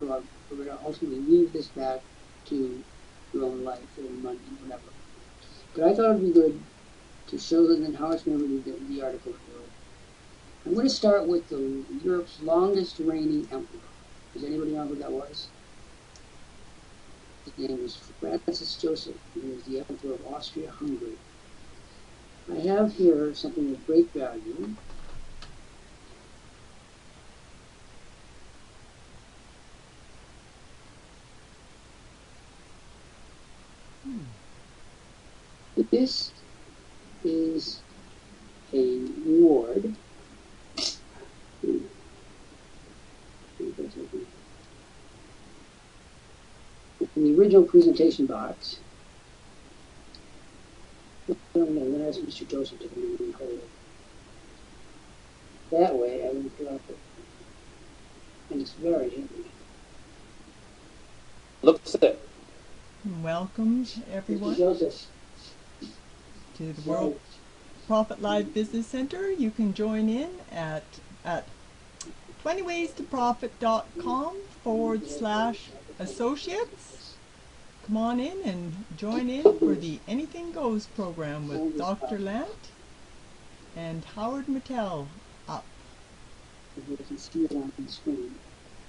about, we're going to ultimately leave this back to your own life and money, whatever. But I thought it would be good to show them then how it's going to read the article. I'm going to start with the Europe's longest reigning emperor. Does anybody know who that was? His name was Francis Joseph. He was the Emperor of Austria-Hungary. I have here something of great value. This is a reward. In the original presentation box, I'm going to ask Mr. Joseph to come in and hold it. That way I won't drop it. And it's very heavy. Looks it. Welcome, everyone, Mr. Joseph. to the World Profit Live Business Center. You can join in at 20waystoprofit.com/associates. Come on in and join in for the Anything Goes program with Dr. Lant and Howard Mattel up. You can see it on the screen.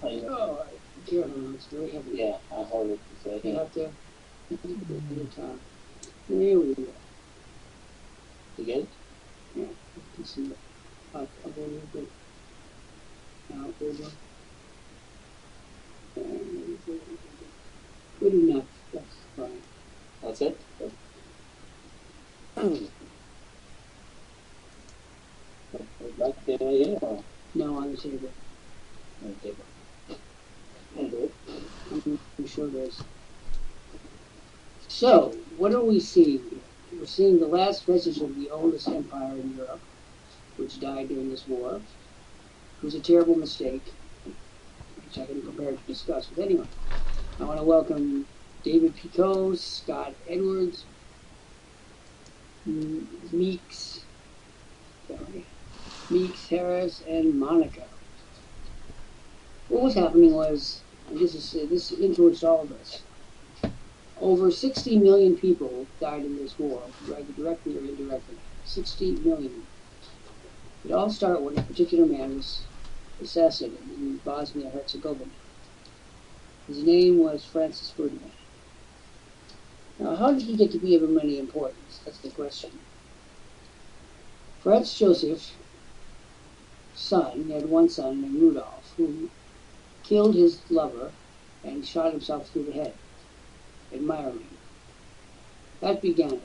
Oh, careful, it's very heavy. Yeah, I'll hold it. You have to put it at the top. There we go. Again? Yeah, you can see it. Up a little bit. Now, over. Good enough. That's fine. That's it? Right there, yeah, or No, on the table. on the table? I'm sure there's. So, what are we seeing here? We're seeing the last vestige of the oldest empire in Europe, which died during this war. It was a terrible mistake, which I can prepare to discuss with anyone. I want to welcome David Picot, Scott Edwards, Meeks Harris, and Monica. What was happening was, and this influenced all of us, over 60 million people died in this war, either directly or indirectly. 60 million. It all started when a particular man was assassinated in Bosnia-Herzegovina. His name was Francis Ferdinand. Now, how did he get to be of any importance? That's the question. Franz Joseph's son, he had one son named Rudolph, who killed his lover and shot himself through the head, admiringly. That began it.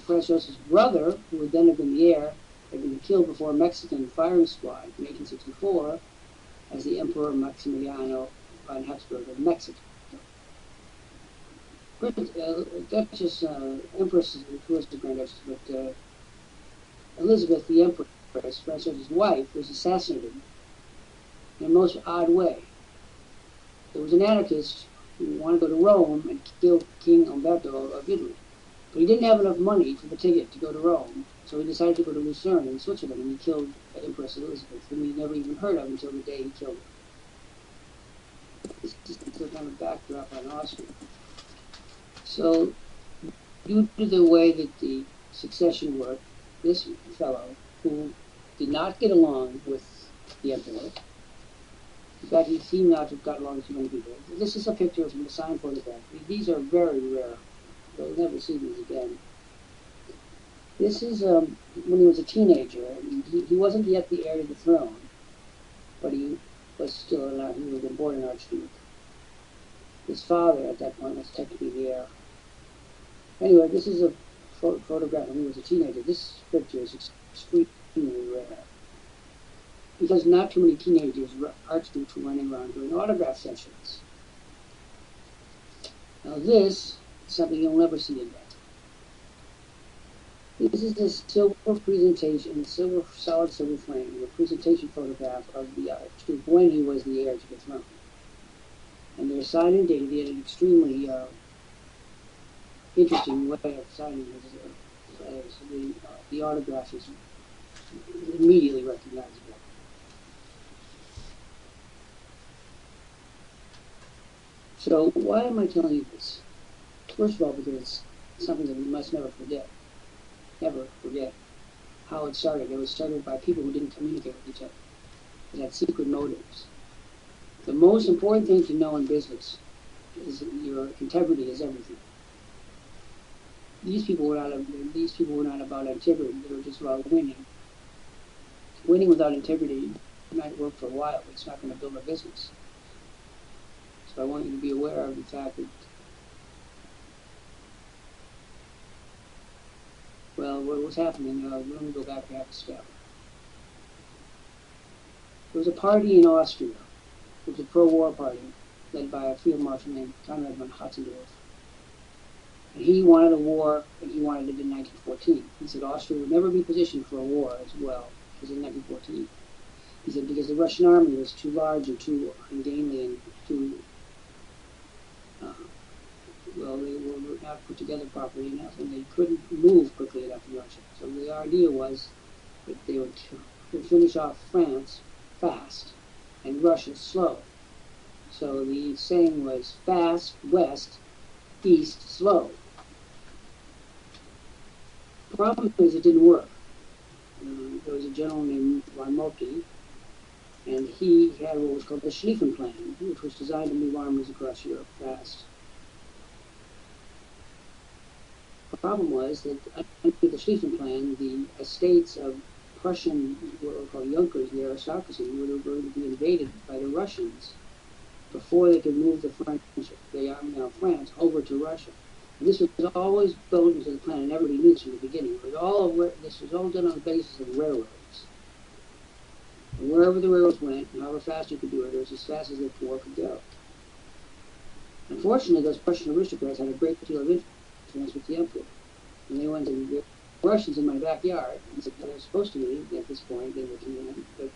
Franz Joseph's brother, who would then have been the heir, had been killed before a Mexican firing squad in 1864 as the Emperor Maximiliano von Habsburg of Mexico. Duchess, Empress, who was the Grand Duchess, but Elizabeth, the Empress, Franz Joseph's wife, was assassinated in a most odd way. There was an anarchist who wanted to go to Rome and kill King Umberto of Italy. But he didn't have enough money for the ticket to go to Rome, so he decided to go to Lucerne in Switzerland, and he killed Empress Elizabeth, whom he never even heard of until the day he killed her. This is the kind of backdrop on Austria. So, due to the way that the succession worked, this fellow, who did not get along with the emperor, in fact, he seemed not to have got along with too many people. This is a picture from the signed photograph. These are very rare. You'll never see these again. This is when he was a teenager. He wasn't yet the heir to the throne, but he was still he had been born an archduke. His father at that point was technically the heir. Anyway, this is a photograph when he was a teenager. This picture is extremely rare, because not too many teenagers, archdukes, were running around doing autograph sessions. Now this is something you'll never see again. This is a silver presentation, solid silver frame, a presentation photograph of the archduke when he was the heir to the throne. And they're signed and dated. He had an extremely interesting way of signing his the autograph is immediately recognizable. So why am I telling you this? First of all, because it's something that we must never forget. Never forget how it started. It was started by people who didn't communicate with each other. It had secret motives. The most important thing to know in business is your integrity is everything. These people were not about integrity. They were just about winning. Winning without integrity might work for a while, but it's not going to build a business. So I want you to be aware of the fact that, well, what was happening, let me go back half a step. There was a party in Austria. It was a pro-war party led by a field marshal named Conrad von Hotzendorf. And he wanted a war, and he wanted it in 1914. He said Austria would never be positioned for a war as well as in 1914. He said because the Russian army was too large and too ungainly and too, well, they were not put together properly enough, and they couldn't move quickly enough in Russia. So the idea was that they would finish off France fast and Russia slow. So the saying was fast, west, east, slow. The problem is it didn't work. There was a gentleman named von Moltke, and he had what was called the Schlieffen Plan, which was designed to move armies across Europe fast. The problem was that under the Schlieffen Plan, the estates of Prussian, what were called Junkers, the aristocracy, were going to be invaded by the Russians before they could move the army of France over to Russia. And this was always built into the plan, and everybody knew this from the beginning. This was all done on the basis of railroads. And wherever the railroads went, and however fast you could do it, it was as fast as the war could go. Unfortunately, those Prussian aristocrats had a great deal of influence with the emperor. And they went to the Russians in my backyard, and said they were supposed to be, at this point, they were coming, but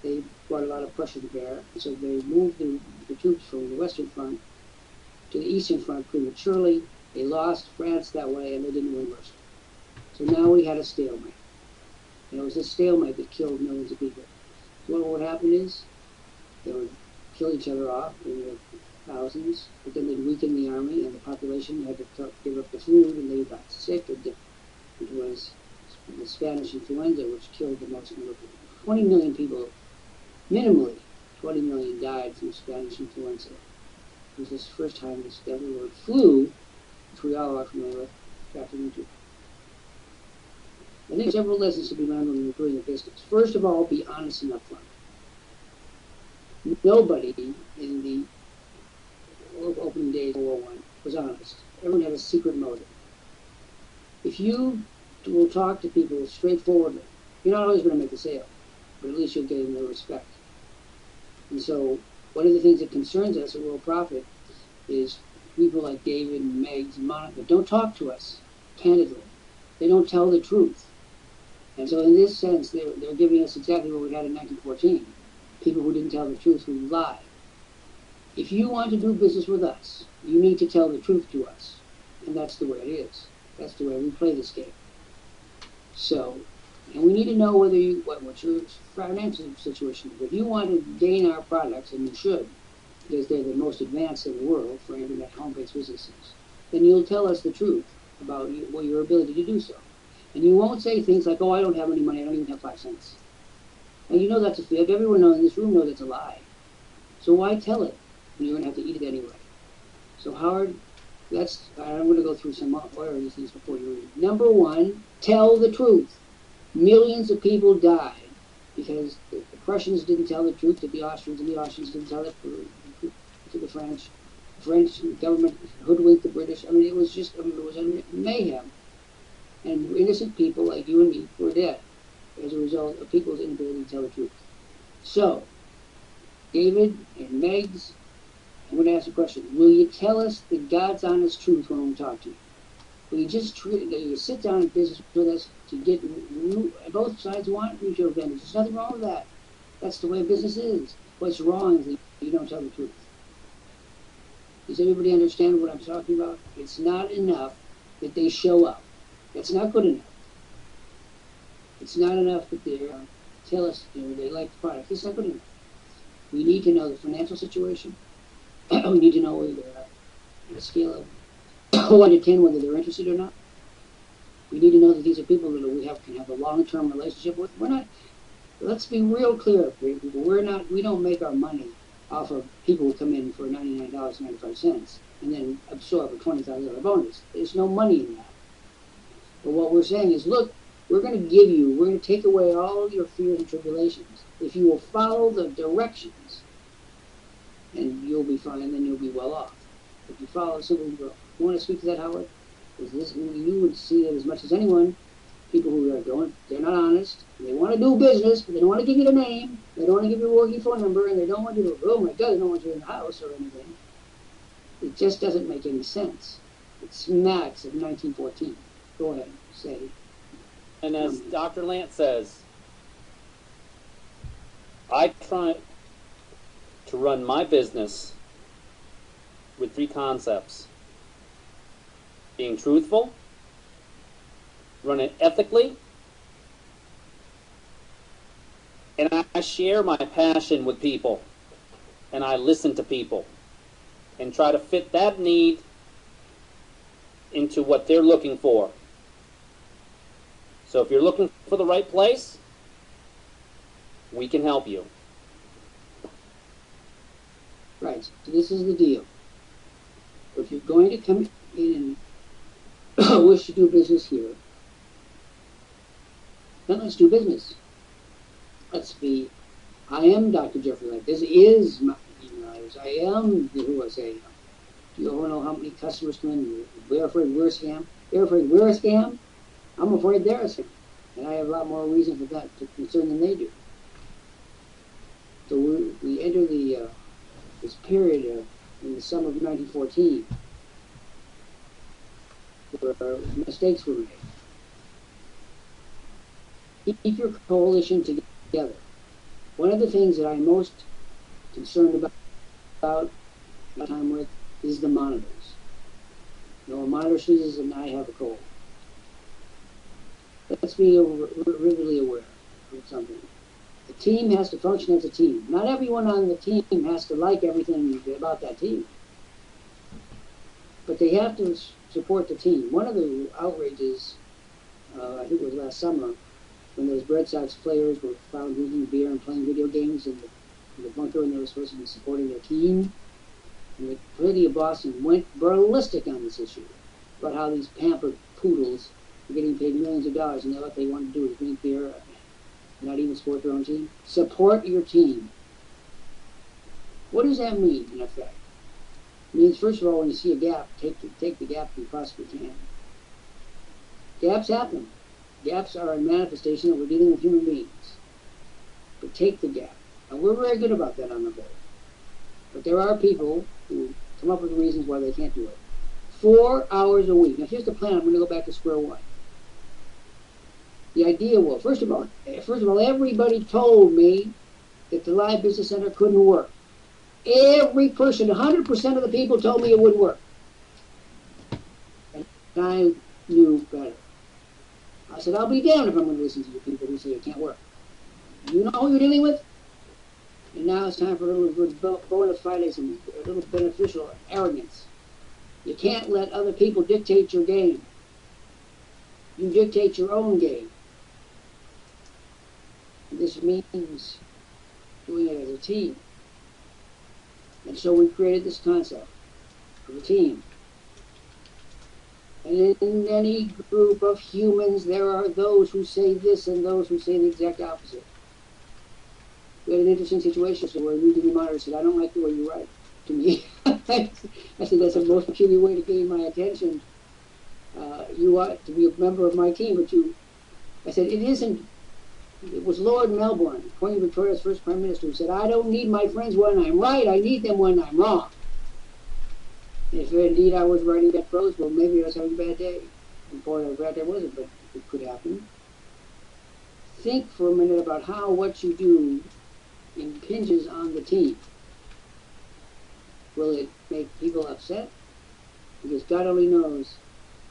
they brought a lot of pressure to bear. So they moved the troops from the Western Front to the Eastern Front prematurely. They lost France that way, and they didn't win Russia. So now we had a stalemate. And it was this stalemate that killed millions of people. So what would happen is they would kill each other off in the thousands, but then they'd weaken the army, and the population had to give up the food, and they got sick. It was the Spanish influenza, which killed the most number of people. 20 million people, minimally 20 million died from Spanish influenza. It was this first time this deadly word flu, which we all are familiar with, factored into. I think several lessons to be learned when you're doing a business. First of all, be honest and upfront. Nobody in the opening days of World War I was honest. Everyone had a secret motive. If you will talk to people straightforwardly, you're not always going to make the sale, but at least you'll gain their respect. And so one of the things that concerns us at Worldprofit is people like David and Megs and Monica don't talk to us candidly. They don't tell the truth. And so in this sense, they're giving us exactly what we had in 1914. People who didn't tell the truth, who lied. If you want to do business with us, you need to tell the truth to us. And that's the way it is. That's the way we play this game. So, and we need to know whether what your financial situation is. If you want to gain our products, and you should, because they're the most advanced in the world for internet home-based businesses, then you'll tell us the truth about your ability to do so. And you won't say things like, oh, I don't have any money, I don't even have 5 cents. And you know that's a fib. Everyone in this room knows that's a lie. So why tell it when you're going to have to eat it anyway? So Howard, I'm going to go through some more of these things before you read. Number one, tell the truth. Millions of people died because the Prussians didn't tell the truth to the Austrians, and the Austrians didn't tell it to the French. The French government hoodwinked the British. I mean, it was a mayhem. And innocent people like you and me were dead as a result of people's inability to tell the truth. So, David and Megs, I'm going to ask a question. Will you tell us the God's honest truth when we talk to you? Will you just you sit down in business with us to get both sides want mutual advantage? There's nothing wrong with that. That's the way business is. What's wrong is that you don't tell the truth. Does everybody understand what I'm talking about? It's not enough that they show up. That's not good enough. It's not enough that they tell us they like the product. It's not good enough. We need to know the financial situation, We need to know whether they're on a scale of 1 to 10, whether they're interested or not. We need to know that these are people that we can have a long-term relationship with. We're not. Let's be real clear, people. We don't make our money off of people who come in for $99.95 and then absorb a $20,000 bonus. There's no money in that. But what we're saying is, look, we're going to take away all your fears and tribulations. If you will follow the directions, and you'll be fine, then you'll be well off. If you follow simple, you want to speak to that, Howard? Because you would see it as much as anyone. People who are going, they're not honest. They want to do business, but they don't want to give you the name. They don't want to give you a working phone number, and they don't want you to, oh my God, they don't want you in the house or anything. It just doesn't make any sense. It smacks of 1914. Go ahead, say. And as Dr. Lant says, I try to run my business with 3 concepts: being truthful, run it ethically, and I share my passion with people, and I listen to people and try to fit that need into what they're looking for. So if you're looking for the right place, we can help you. Right, so this is the deal. If you're going to come in and wish to do business here, then let's do business. I am Dr. Jeffrey Lant. This is my email address. I am who I say. Do you ever know how many customers come in? They're afraid we're a scam. They're afraid we're a scam. I'm afraid they're a scam. And I have a lot more reason for that to concern than they do. So we enter this period in the summer of 1914 where mistakes were made. Keep your coalition together. One of the things that I'm most concerned about my time with is the monitors. You know, a monitor sneezes and I have a cold. Let's be vividly aware of something. The team has to function as a team. Not everyone on the team has to like everything about that team. But they have to support the team. One of the outrages, I think it was last summer, when those Red Sox players were found drinking beer and playing video games in the bunker, and they were supposed to be supporting their team. And the committee of Boston went ballistic on this issue about how these pampered poodles were getting paid millions of dollars, and what they wanted to do is drink beer and not even support their own team. Support your team. What does that mean, in effect? It means, first of all, when you see a gap, take the gap you possibly can. Gaps happen. Gaps are a manifestation that we're dealing with human beings. But take the gap. And we're very good about that on the whole. But there are people who come up with reasons why they can't do it. 4 hours a week. Now here's the plan. I'm going to go back to square one. The idea was, first of all, everybody told me that the Live Business Center couldn't work. Every person, 100% of the people told me it wouldn't work. And I knew better. I said, I'll be damned if I'm going to listen to the people who say it can't work. You know who you're dealing with? And now it's time for a little good bona fides and a little beneficial arrogance. You can't let other people dictate your game. You dictate your own game. And this means doing it as a team. And so we created this concept of a team. And in any group of humans, there are those who say this and those who say the exact opposite. We had an interesting situation where a meeting monitor said, I don't like the way you write to me. I said, that's the most peculiar way to gain my attention. You ought to be a member of my team, but I said, it was Lord Melbourne, Queen Victoria's first Prime Minister, who said, I don't need my friends when I'm right, I need them when I'm wrong. And if indeed I was writing that prose, well, maybe I was having a bad day. And boy, how bad that wasn't, but it could happen. Think for a minute about how what you do impinges on the team. Will it make people upset? Because God only knows,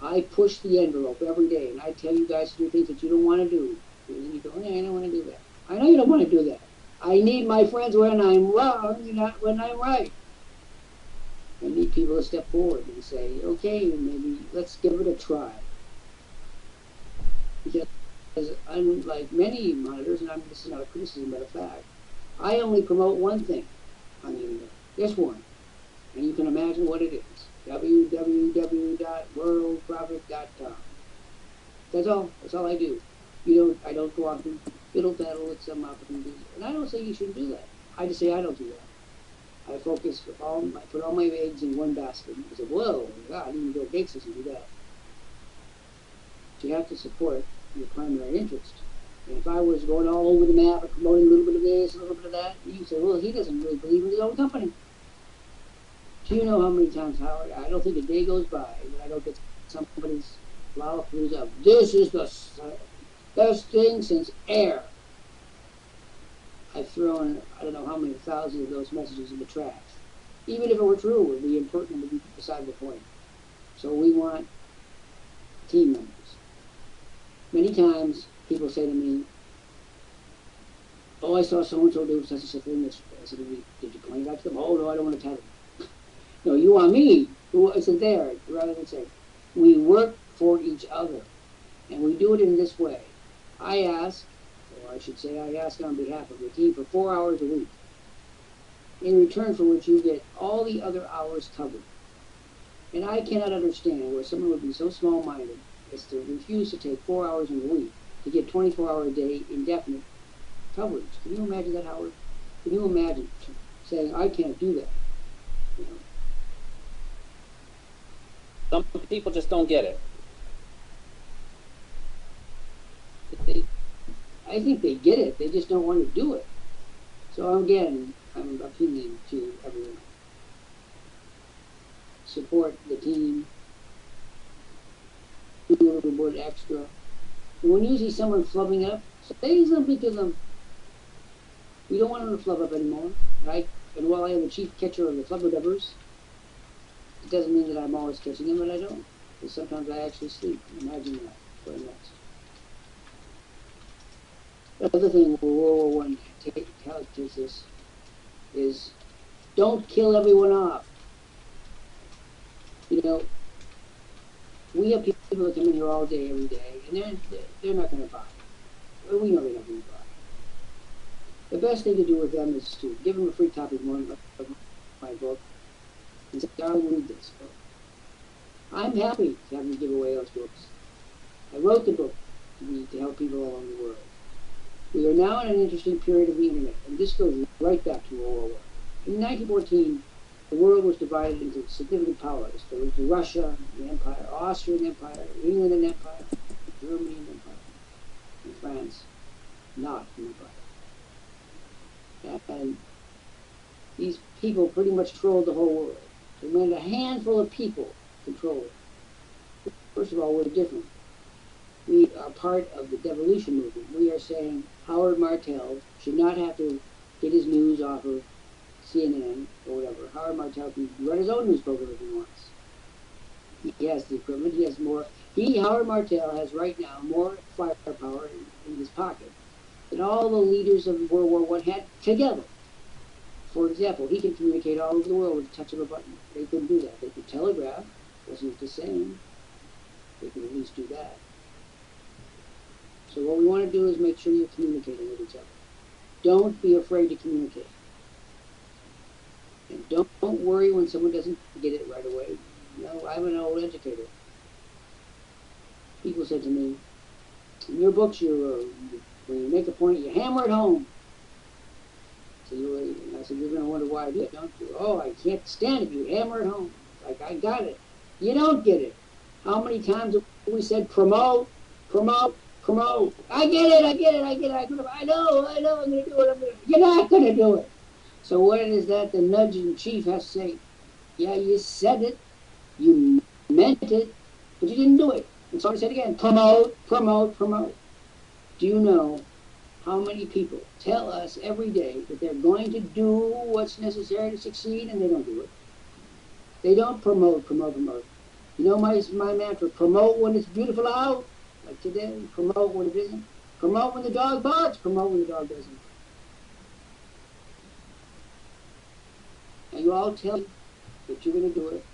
I push the envelope every day, and I tell you guys to do things that you don't want to do. And then you go, I don't want to do that. I know you don't want to do that. I need my friends when I'm wrong, not when I'm right. need people to step forward and say, okay, maybe let's give it a try. Because unlike many monitors, and this is not a criticism but a fact, I only promote one thing on the internet. Just one. And you can imagine what it is. www.worldprofit.com. That's all. That's all I do. I don't go off and fiddle faddle with some opportunities. And I don't say you shouldn't do that. I just say I don't do that. I focus I put all my eggs in one basket. I say, whoa, God, even Bill Gates doesn't do that. But you have to support your primary interest. And if I was going all over the map and promoting a little bit of this, a little bit of that, you say, well, he doesn't really believe in his own company. Do you know how many times, Howard, I don't think a day goes by that I don't get somebody's lollapalooza of, this is the best thing since air. I've thrown, I don't know how many thousands of those messages in the trash. Even if it were true, it would be impertinent, it would be beside the point. So we want team members. Many times, people say to me, oh, I saw so-and-so do such and such a thing. I said, did you point it out to them? Oh, no, I don't want to tell them. No, you want me, who isn't there, rather than say, we work for each other. And we do it in this way. I ask, or I should say I ask on behalf of the team for 4 hours a week, in return for which you get all the other hours covered. And I cannot understand where someone would be so small-minded as to refuse to take 4 hours in a week to get 24-hour-a-day indefinite coverage. Can you imagine that, Howard? Can you imagine saying, I can't do that? You know? Some people just don't get it. I think they get it. They just don't want to do it. So again, I'm appealing to everyone. Support the team. Do a little bit extra. And when you see someone flubbing up, say something to them. We don't want them to flub up anymore, right? And while I am the chief catcher of the flubber-dubbers, it doesn't mean that I'm always catching them, but I don't. Because sometimes I actually sleep. Imagine that for next. The other thing where World War I tells us is don't kill everyone off. You know, we have people that come in here all day, every day, and they're not going to buy. Well, we know they're not going to buy. The best thing to do with them is to give them a free copy of my book and say, I'll read this book. I'm happy to have you give away those books. I wrote the book to help people all over the world. We are now in an interesting period of the internet, and this goes right back to World War I. In 1914, the world was divided into significant powers. There was Russia, the Empire, Austrian Empire, England and Empire, Germany and Empire, and France, not an empire. And these people pretty much controlled the whole world. So when a handful of people control it, first of all, we're different. We are part of the devolution movement. We are saying Howard Martell should not have to get his news off of CNN or whatever. Howard Martell can run his own news program if he wants. He has the equipment. He has more. Howard Martell, has right now more firepower in his pocket than all the leaders of World War I had together. For example, he can communicate all over the world with the touch of a button. They couldn't do that. They could telegraph. Wasn't the same. They could at least do that. So what we want to do is make sure you're communicating with each other. Don't be afraid to communicate. And don't worry when someone doesn't get it right away. You know, I'm an old educator. People said to me, in your books, when you make a point, you hammer it home. So I said, you're going to wonder why I do it, don't you? Oh, I can't stand it. You hammer it home. Like, I got it. You don't get it. How many times have we said, promote, promote, promote? I get it. I know, I'm going to do it. You're not going to do it. So what is that the nudge in chief has to say? Yeah, you said it. You meant it. But you didn't do it. And so I said again, promote, promote, promote. Do you know how many people tell us every day that they're going to do what's necessary to succeed, and they don't do it? They don't promote, promote, promote. You know my mantra, promote when it's beautiful out, like today, promote when it isn't. Promote when the dog barks, promote when the dog doesn't. And you all tell me that you're going to do it.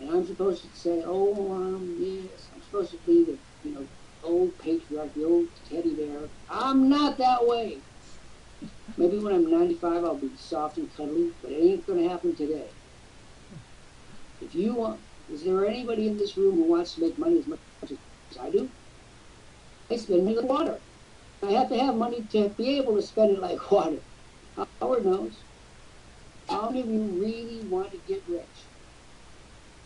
And I'm supposed to say, oh, yes, I'm supposed to be the, old patriarch, the old teddy bear. I'm not that way. Maybe when I'm 95, I'll be soft and cuddly, but it ain't going to happen today. If you want, is there anybody in this room who wants to make money as much as I do? I spend money like water. I have to have money to be able to spend it like water. Howard knows. How many of you really want to get rich?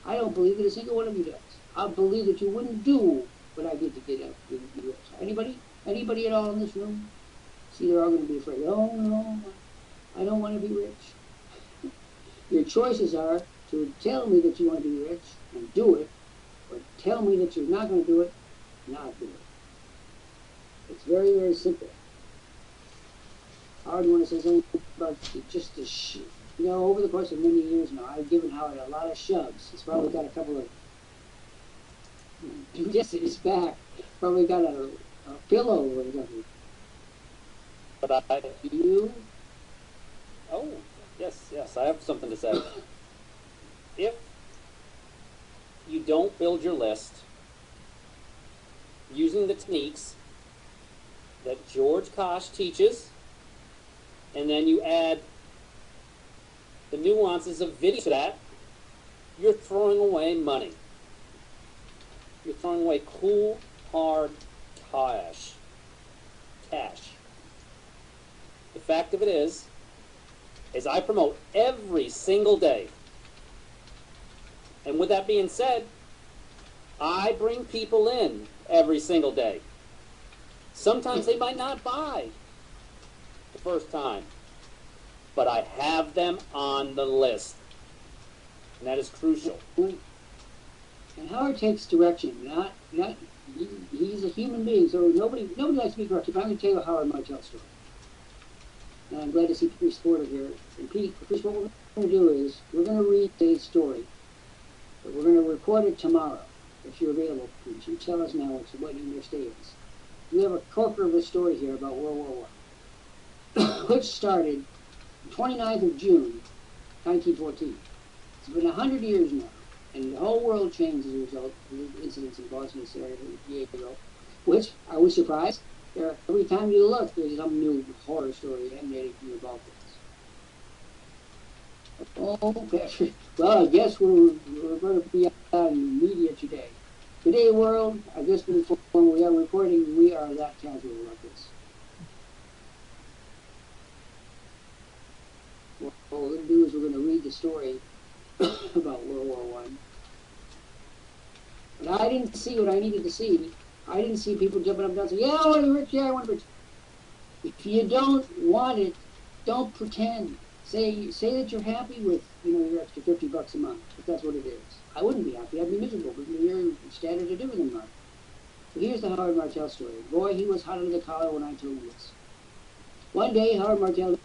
I don't believe that a single one of you does. I believe that you wouldn't do what I did to get rich. Anybody? Anybody at all in this room? See, they're all going to be afraid. Oh, no, I don't want to be rich. Your choices are to tell me that you want to be rich and do it, or tell me that you're not going to do it, not do it. It's very, very simple. Howard, you want to say something about just the over the course of many years now, I've given Howard a lot of shoves. He's probably got a couple of yes, at his back. Probably got a pillow or something. But You? Oh, yes, I have something to say. If you don't build your list using the techniques that George Kosh teaches, and then you add the nuances of video to that, you're throwing away money. You're throwing away cool, hard cash. The fact of it is I promote every single day. And with that being said, I bring people in every single day. Sometimes they might not buy the first time, but I have them on the list. And that is crucial. And Howard takes direction. He's a human being, so nobody likes to be corrected. But I'm going to tell you a Howard Martell story. And I'm glad to see Pete supportive here. And Pete, what we're going to do is we're going to read today's story, but we're going to record it tomorrow. If you're available, Pete, you tell us now what your stay is. We have a corker of a story here about World War I, which started the 29th of June, 1914. It's been 100 years now, and the whole world changed as a result of the incidents in Boston and Sarajevo, which, are we surprised? Every time you look, there's some new horror story emanating from the Balkans. Oh, Patrick. Well, I guess we're going to be out in the media today. Today, world, I guess before we are recording, we are that casual about this. What we're going to do is we're going to read the story about World War I. But I didn't see what I needed to see. I didn't see people jumping up and down saying, yeah, I want to be rich, yeah, I want to be rich. If you don't want it, don't pretend. Say that you're happy with, your extra $50 a month, if that's what it is. I wouldn't be happy, I'd be miserable, but your standards are different than mine. So here's the Howard Martell story. Boy, he was hot under the collar when I told him this. One day, Howard Martell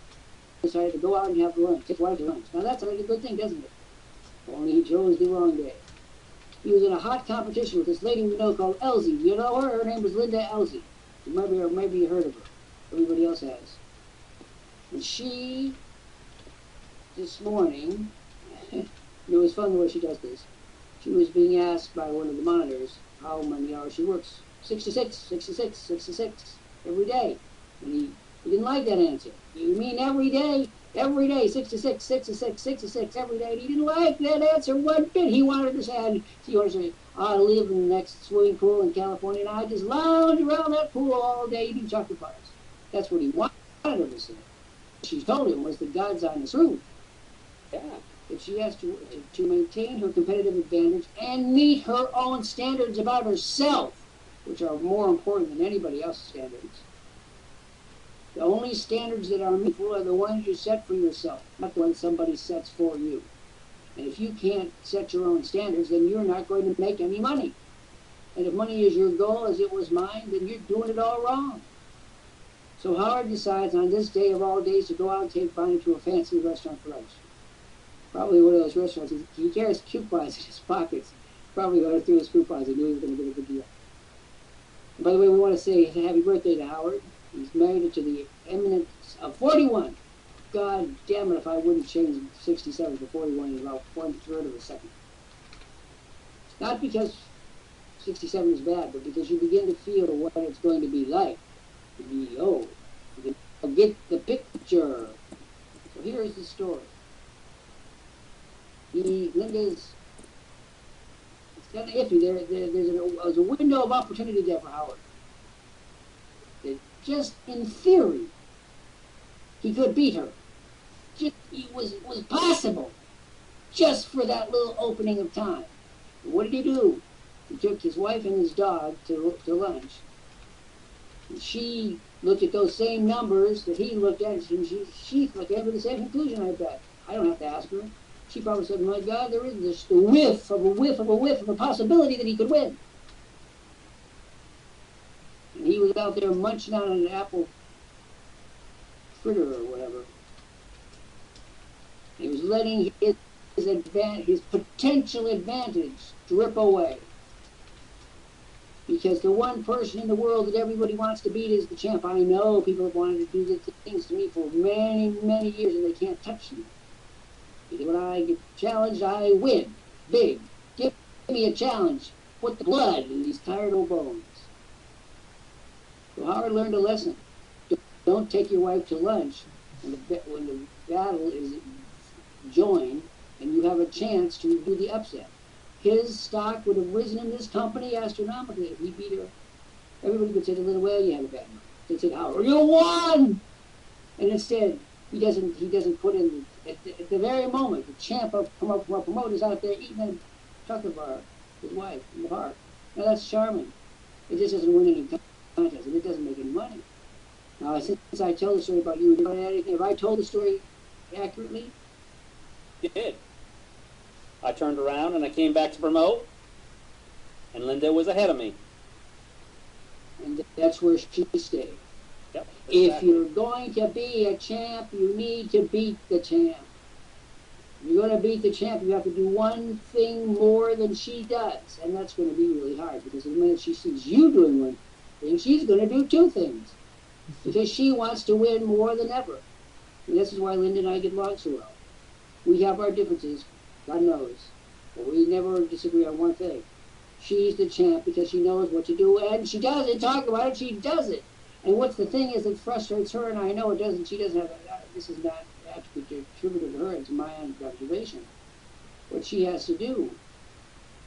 decided to go out and have lunch, take his wife to lunch. Now that's like a good thing, doesn't it? Only he chose the wrong day. He was in a hot competition with this lady we know called Elsie. You know her? Her name was Linda Elsie. Maybe you heard of her. Everybody else has. And she, this morning, it was fun the way she does this. She was being asked by one of the monitors how many hours she works. 66 every day. And he didn't like that answer. You mean every day? Every day, 66 every day. And he didn't like that answer one bit. He wanted to say, I live in the next swimming pool in California, and I just lounge around that pool all day eating chocolate bars. That's what he wanted her to say. She told him was the God's honest truth. Yeah. If she has to maintain her competitive advantage and meet her own standards about herself, which are more important than anybody else's standards. The only standards that are meaningful are the ones you set for yourself, not the ones somebody sets for you. And if you can't set your own standards, then you're not going to make any money. And if money is your goal, as it was mine, then you're doing it all wrong. So Howard decides on this day of all days to go out and take Bonnie to a fancy restaurant for lunch. Probably one of those restaurants. He carries coupons in his pockets. Probably going through his coupons and knew he was going to get a good deal. And by the way, we want to say happy birthday to Howard. He's married to the eminence of 41. God damn it if I wouldn't change 67 to 41 in about 1/3 of a second. Not because 67 is bad, but because you begin to feel what it's going to be like to be old. You can get the picture. So here's the story. Linda's, it's kind of iffy. There's a window of opportunity there for Howard. That just in theory, he could beat her. Just, it was possible. Just for that little opening of time. And what did he do? He took his wife and his dog to lunch. And she looked at those same numbers that he looked at, and she came to the same conclusion, I bet. I don't have to ask her. She probably said, my God, there is this whiff of a possibility that he could win. And he was out there munching on an apple fritter or whatever. He was letting his potential advantage drip away. Because the one person in the world that everybody wants to beat is the champ. I know people have wanted to do these things to me for many, many years, and they can't touch me. Because when I get challenged, I win. Big. Give me a challenge. Put the blood in these tired old bones. So Howard learned a lesson. Don't take your wife to lunch when the battle is joined and you have a chance to do the upset. His stock would have risen in this company astronomically if he beat her. Everybody would say to Linda, well, you had a bad night. They'd say, Howard, you won! And instead, he doesn't put in, at the very moment, the champ of promote is out there eating a chocolate bar with his wife in the park. Now that's charming. It just doesn't win any contest, and it doesn't make any money. Now, since I tell the story about you, have I told the story accurately? You did. I turned around and I came back to promote, and Linda was ahead of me. And that's where she stayed. Yep, If exactly. you're going to be a champ, you need to beat the champ. If you're going to beat the champ, you have to do one thing more than she does. And that's going to be really hard, because the minute she sees you doing one thing, she's going to do two things. Because she wants to win more than ever. And this is why Linda and I get along so well. We have our differences, God knows, but we never disagree on one thing. She's the champ because she knows what to do, and she doesn't talk about it, she does it. And what's the thing is that frustrates her, and I know it doesn't, she doesn't have, this is not attributed to her, it's my own observation. What she has to do,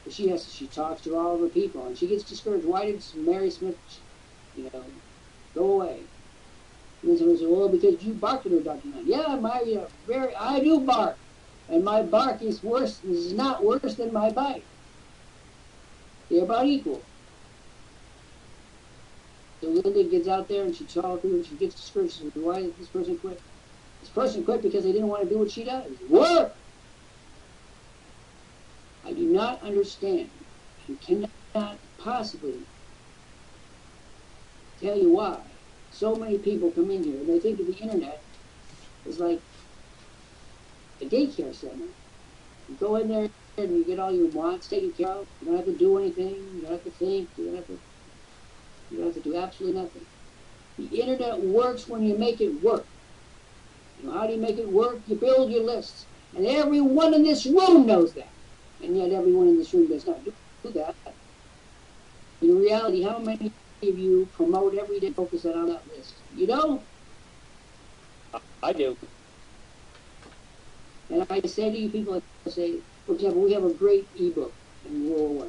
she talks to all of her people, and she gets discouraged. Why did Mary Smith, go away? And someone says, well, because you barked at her, Dr. Lant. Yeah, I do bark. And my bark is not worse than my bite. They're about equal. So Linda gets out there and she talks to her and she gets discouraged. She says, why did this person quit? This person quit because they didn't want to do what she does. Work! I do not understand and cannot possibly tell you why so many people come in here and they think of the internet is like a daycare center. You go in there and you get all your wants taken care of. You don't have to do anything. You don't have to think. You don't have to do absolutely nothing. The internet works when you make it work. And how do you make it work? You build your lists. And everyone in this room knows that. And yet everyone in this room does not do that. In reality, how many of you promote every day, focus on that list? You don't? I do. And I say to you people, I say, for example, we have a great ebook in World War I.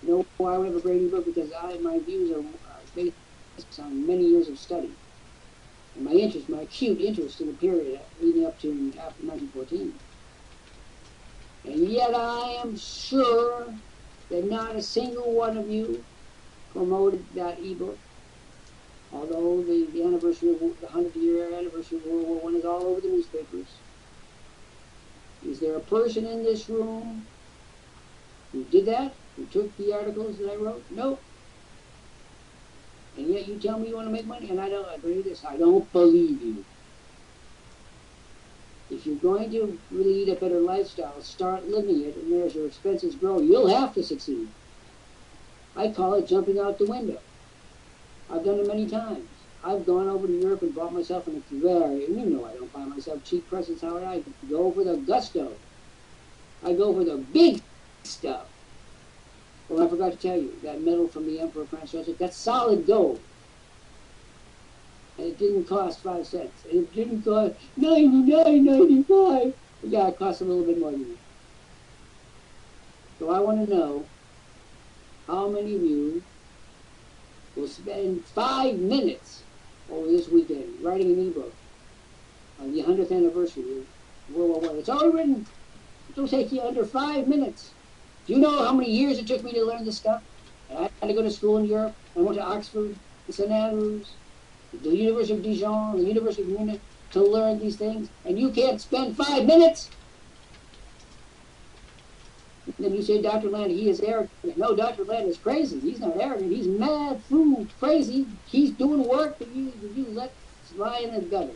You know why we have a great ebook? Because my views are based on many years of study. And my acute interest in the period leading up to after 1914. And yet I am sure that not a single one of you promoted that ebook. Although the anniversary of the 100-year anniversary of World War I is all over the newspapers. Is there a person in this room who did that? Who took the articles that I wrote? Nope. And yet you tell me you want to make money, and I don't agree with this. I don't believe you. If you're going to really lead a better lifestyle, start living it, and as your expenses grow, you'll have to succeed. I call it jumping out the window. I've done it many times. I've gone over to Europe and bought myself an Tipperary, and you know I don't buy myself cheap presents, Howard. I go for the gusto. I go for the big stuff. Well, I forgot to tell you, that medal from the Emperor Franz Joseph, that's solid gold. And it didn't cost 5 cents. And it didn't cost $99.95. Yeah, it cost a little bit more than that. So I want to know how many of you will spend 5 minutes over this weekend writing an e-book on the 100th anniversary of World War I. It's already written. It'll take you under 5 minutes. Do you know how many years it took me to learn this stuff? And I had to go to school in Europe. I went to Oxford, St Andrews, the University of Dijon, the University of Munich to learn these things. And you can't spend 5 minutes? And then you say, Dr. Lant, he is arrogant. No, Dr. Lant is crazy. He's not arrogant. He's mad, fool, crazy. He's doing work that you let lie in the gutter.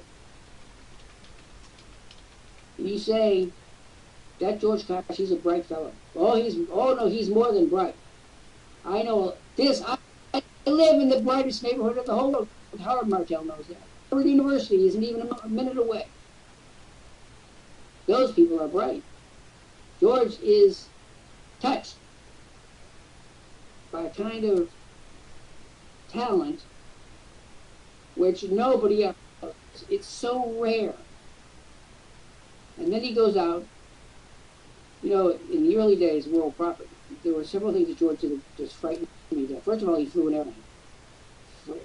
And you say, that George Koch, he's a bright fellow. Oh no, he's more than bright. I know this. I live in the brightest neighborhood of the whole world. Howard Martell knows that. Harvard University isn't even a minute away. Those people are bright. George is touched by a kind of talent which nobody else. It's so rare. And then he goes out. You know, in the early days of Worldprofit, there were several things that George did that just frightened me to death. First of all, he flew an airplane.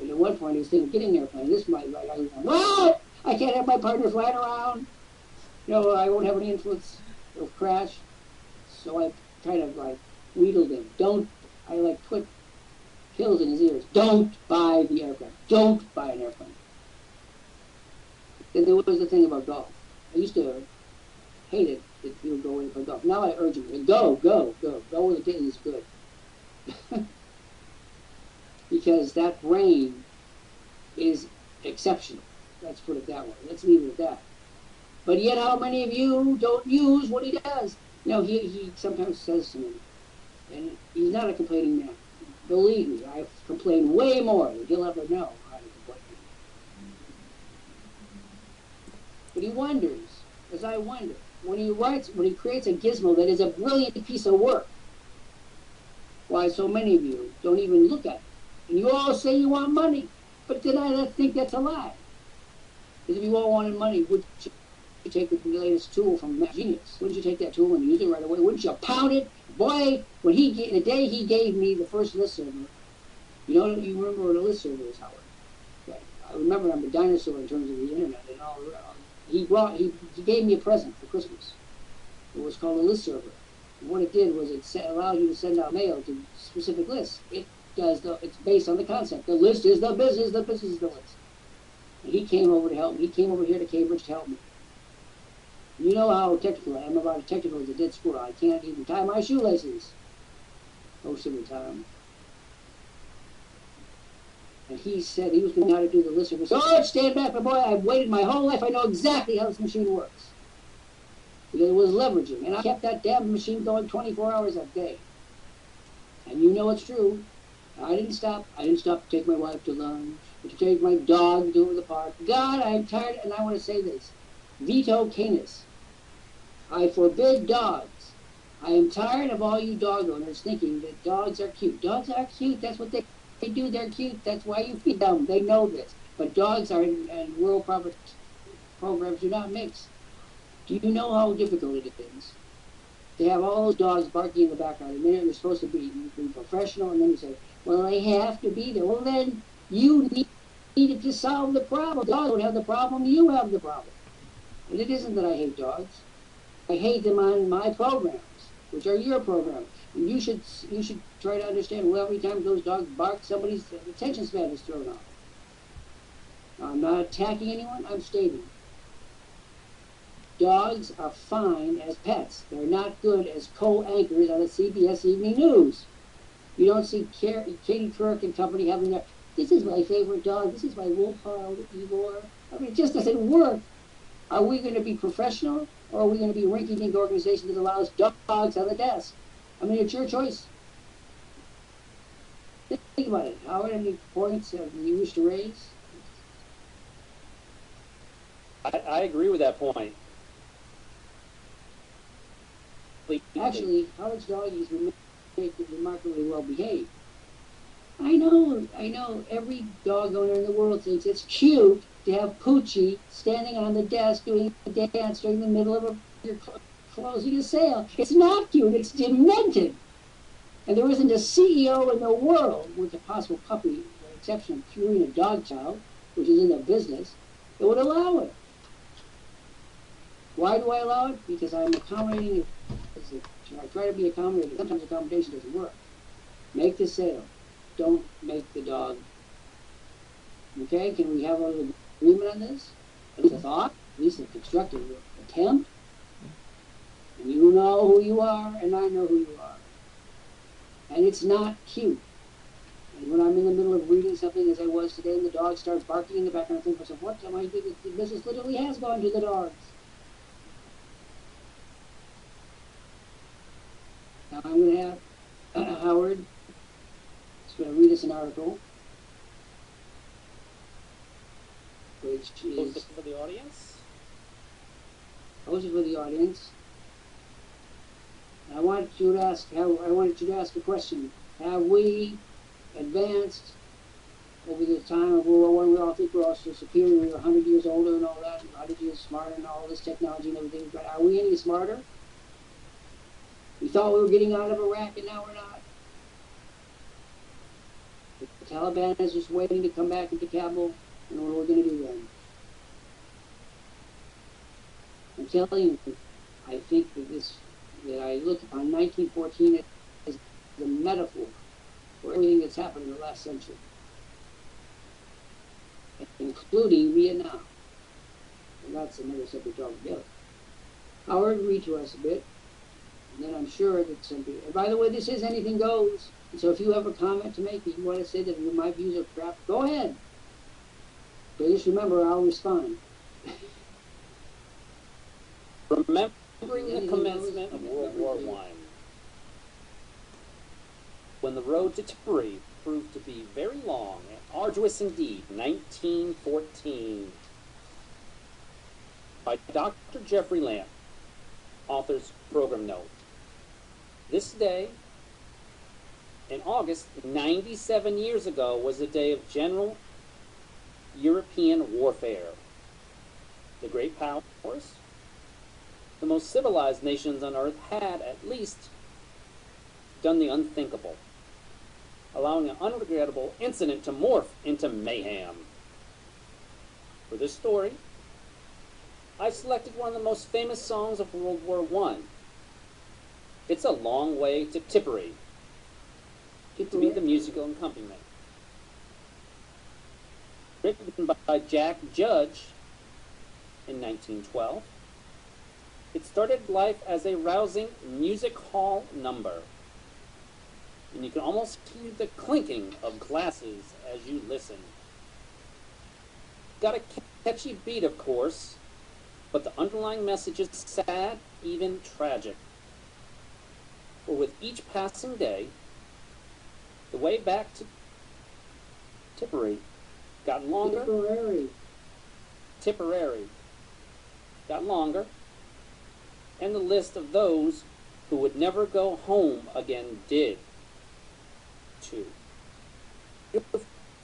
And at one point, he was thinking, getting an airplane. This might, like, I was going, what? I can't have my partner flying around. You know, I won't have any influence. It'll crash. So I kind of, like, wheedled him. I put pills in his ears. Don't buy the aircraft. Don't buy an airplane. Then there was the thing about golf. I used to hate it. He would go away for golf. Now I urge him, go where the getting is good. Because that brain is exceptional. Let's put it that way. Let's leave it at that. But yet how many of you don't use what he does? You know, he sometimes says to me, and he's not a complaining man. Believe me, I've complained way more than he'll ever know how to complain. But he wonders, as I wonder, when he creates a gizmo that is a brilliant piece of work, why so many of you don't even look at it. And you all say you want money, but then I think that's a lie. Because if you all wanted money, would you take the latest tool from Genius? Wouldn't you take that tool and use it right away? Wouldn't you pound it? Boy, when the day he gave me the first listserv, you remember what a listserv is, Howard? Right. I remember I'm a dinosaur in terms of the internet and all around. He gave me a present for Christmas. It was called a listserv. And what it did was it allowed you to send out mail to specific lists. It's based on the concept. The list is the business is the list. And he came over to help me. He came over here to Cambridge to help me. You know how technical I am about as technical as a dead squirrel. I can't even tie my shoelaces most of the time. And he said he was going to know how to do the list. He said, oh, stand back, my boy. I've waited my whole life. I know exactly how this machine works. Because it was leveraging. And I kept that damn machine going 24 hours a day. And you know it's true. I didn't stop. I didn't stop to take my wife to lunch, or to take my dog to the park. God, I'm tired, and I want to say this. Veto canis. I forbid dogs. I am tired of all you dog owners thinking that dogs are cute. Dogs are cute. That's what they do. They're cute. That's why you feed them. They know this. But dogs are and Worldprofit programs do not mix. Do you know how difficult it is? They have all those dogs barking in the background. The minute they're supposed to be professional, and then you say, well, they have to be there. Well, then you needed to solve the problem. Dogs don't have the problem. You have the problem. And it isn't that I hate dogs. I hate them on my programs, which are your programs. And you should try to understand, well, every time those dogs bark, somebody's attention span is thrown off. I'm not attacking anyone. I'm stating. Dogs are fine as pets. They're not good as co-anchors on the CBS Evening News. You don't see Katie Couric and company having their, this is my favorite dog, this is my Wolfhound, Igor. I mean, it just doesn't work. Are we going to be professional, or are we going to be a rinky-dink organization that allows dogs on the desk? I mean, it's your choice. Think about it. Howard, any points you wish to raise? I agree with that point. Actually, Howard's dog is remarkably well behaved. I know. Every dog owner in the world thinks it's cute to have Poochie standing on the desk doing a dance during the middle of you're closing a sale. It's not cute. It's demented. And there isn't a CEO in the world, with the possible puppy, with the exception of curing a dog child, which is in their business, that would allow it. Why do I allow it? Because I'm accommodating. I try to be accommodating. Sometimes accommodation doesn't work. Make the sale. Don't make the dog. Okay? Can we have an agreement on this? At least a thought? At least a constructive attempt? And you know who you are, and I know who you are. And it's not cute. And when I'm in the middle of reading something, as I was today, and the dog starts barking in the background, I think to myself, what am I doing? The business literally has gone to the dogs. Now I'm going to have Howard is going to read us an article, which is for the audience. Posted for the audience. I wanted you to ask a question. Have we advanced over the time of World War I? We all think we're all so superior. We're 100 years older and all that, 100 years smarter and all this technology and everything. But are we any smarter? We thought we were getting out of Iraq, and now we're not. The Taliban is just waiting to come back into Kabul, and what are we going to do then? I'm telling you, I think that I look upon 1914 as the metaphor for everything that's happened in the last century, including Vietnam. And that's another subject altogether. Howard, read to us a bit, and then I'm sure that some people... And by the way, this is Anything Goes, and so if you have a comment to make, if you want to say that my views are crap, go ahead. But just remember, I'll respond. Remembering the commencement of World War I, when the road to Tipperary proved to be very long and arduous indeed, 1914, by Dr. Jeffrey Lant, author's program note. This day, in August, 97 years ago, was the day of general European warfare. The great powers, the most civilized nations on earth, had at least done the unthinkable, allowing an unregrettable incident to morph into mayhem. For this story, I've selected one of the most famous songs of World War I. It's A Long Way to Tipperary, to be the musical accompaniment. Written by Jack Judge in 1912, it started life as a rousing music hall number, and you can almost hear the clinking of glasses as you listen. Got a catchy beat, of course, but the underlying message is sad, even tragic. For with each passing day, the way back to Tipperary got longer. Tipperary got longer, and the list of those who would never go home again did, too. You'll